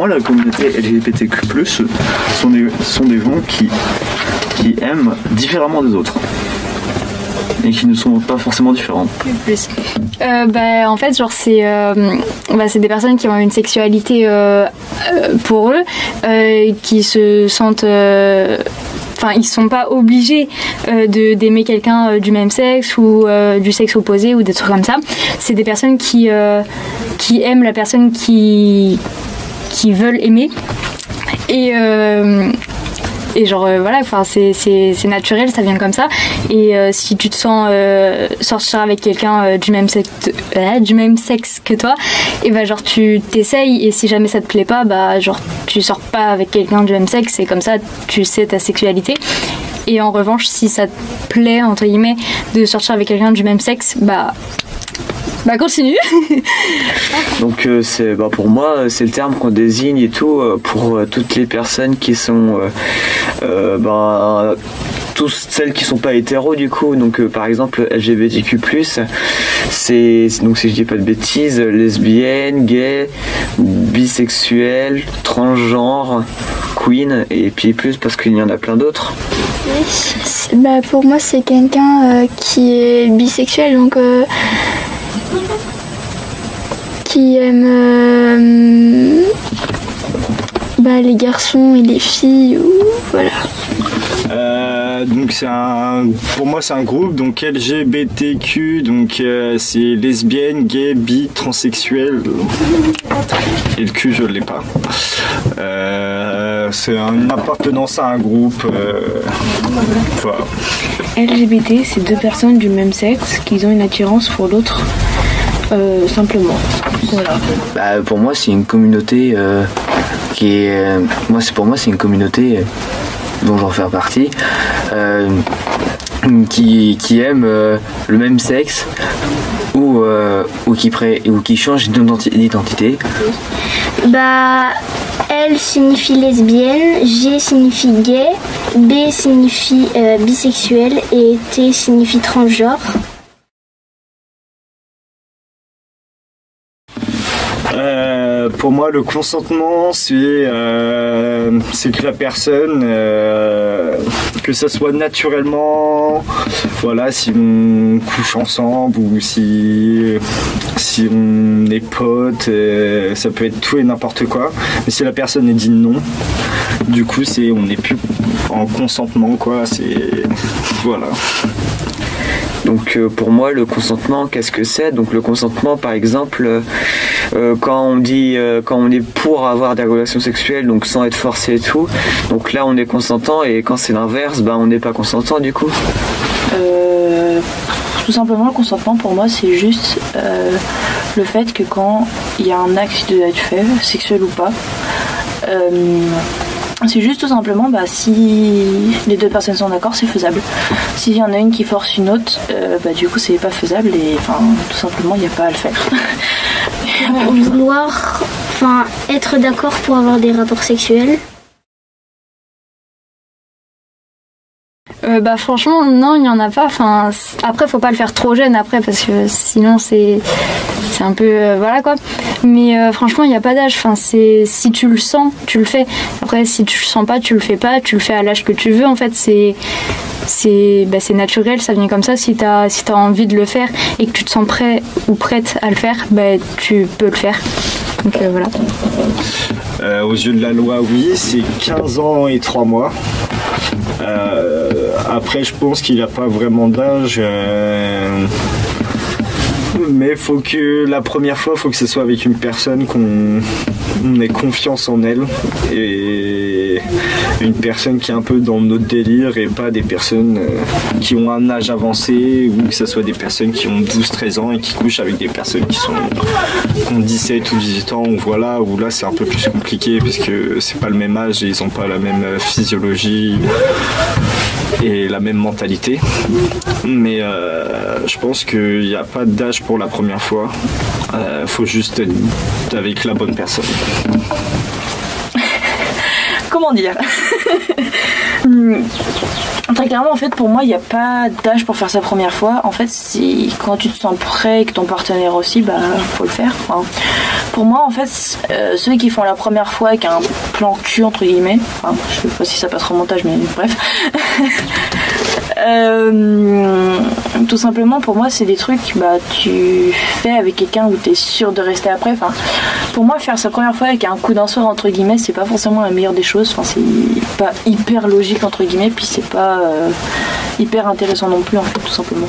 moi, la communauté LGBTQ+, sont des gens qui aiment différemment des autres. Et qui ne sont pas forcément différents. Plus. En fait, genre c'est des personnes qui ont une sexualité pour eux, qui se sentent. Ils sont pas obligés d'aimer quelqu'un du même sexe ou du sexe opposé ou des trucs comme ça. C'est des personnes qui aiment la personne qui veulent aimer. Et c'est naturel, ça vient comme ça. Et si tu te sens sortir avec quelqu'un du même sexe que toi, et tu t'essayes, et si jamais ça te plaît pas, tu sors pas avec quelqu'un du même sexe, et comme ça tu sais ta sexualité. Et en revanche, si ça te plaît entre guillemets de sortir avec quelqu'un du même sexe, continue. Donc pour moi c'est le terme qu'on désigne et tout pour toutes les personnes qui sont tous celles qui sont pas hétéros du coup. Donc par exemple LGBTQ+, c'est donc si je dis pas de bêtises, lesbiennes, gays, bisexuels, transgenres, queen et puis plus parce qu'il y en a plein d'autres. Oui. Pour moi c'est quelqu'un qui est bisexuel, donc qui aime les garçons et les filles, voilà. Donc pour moi c'est un groupe, donc LGBTQ, donc c'est lesbienne, gay, bi, transsexuel, et le Q je l'ai pas. C'est une appartenance à un groupe. Voilà. LGBT, c'est deux personnes du même sexe qui ont une attirance pour l'autre. Simplement. Voilà. Pour moi c'est une communauté c'est une communauté dont j'en fais partie, qui aime le même sexe ou qui change d'identité. L signifie lesbienne, G signifie gay, B signifie bisexuel et T signifie transgenre. Pour moi, le consentement, c'est que la personne, que ça soit naturellement, voilà, si on couche ensemble ou si on est potes, ça peut être tout et n'importe quoi. Mais si la personne dit non, du coup, on n'est plus en consentement, quoi. Voilà. Donc pour moi le consentement, qu'est-ce que c'est? Donc le consentement par exemple quand on est pour avoir des relations sexuelles, donc sans être forcé et tout, donc là on est consentant, et quand c'est l'inverse, on n'est pas consentant du coup. Tout simplement le consentement pour moi c'est juste le fait que quand il y a un acte qui doit être fait, sexuel ou pas, c'est juste tout simplement si les deux personnes sont d'accord, c'est faisable. S'il y en a une qui force une autre, du coup c'est pas faisable, et tout simplement il n'y a pas à le faire. Être d'accord pour avoir des rapports sexuels. Franchement non, il n'y en a pas. Après faut pas le faire trop jeune après, parce que sinon c'est un peu voilà quoi. Mais franchement il n'y a pas d'âge. Si tu le sens, tu le fais. Après si tu le sens pas, tu le fais pas. Tu le fais à l'âge que tu veux. En fait c'est naturel, ça vient comme ça. Si t'as envie de le faire et que tu te sens prêt ou prête à le faire, tu peux le faire. Donc voilà. Aux yeux de la loi, oui, c'est 15 ans et 3 mois. Après, je pense qu'il n'y a pas vraiment d'âge. Mais la première fois, faut que ce soit avec une personne qu'on ait confiance en elle, et une personne qui est un peu dans notre délire, et pas des personnes qui ont un âge avancé, ou que ce soit des personnes qui ont 12-13 ans et qui couchent avec des personnes qui ont 17 ou 18 ans, ou voilà, où là c'est un peu plus compliqué puisque c'est pas le même âge et ils ont pas la même physiologie et la même mentalité. Mais je pense qu'il n'y a pas d'âge pour la première fois. Faut juste être avec la bonne personne. Comment dire? Très clairement, en fait, pour moi, il n'y a pas d'âge pour faire sa première fois. En fait, quand tu te sens prêt et que ton partenaire aussi, bah, faut le faire. Enfin, pour moi, en fait, ceux qui font la première fois avec un plan cul, entre guillemets, enfin, je sais pas si ça passe au montage, mais bref. Tout simplement, pour moi, c'est des trucs, bah, tu fais avec quelqu'un où tu es sûr de rester après. Enfin, pour moi, faire sa première fois avec un coup d'un soir, entre guillemets, c'est pas forcément la meilleure des choses. Enfin, c'est pas hyper logique, entre guillemets, puis c'est pas hyper intéressant non plus, en fait, tout simplement.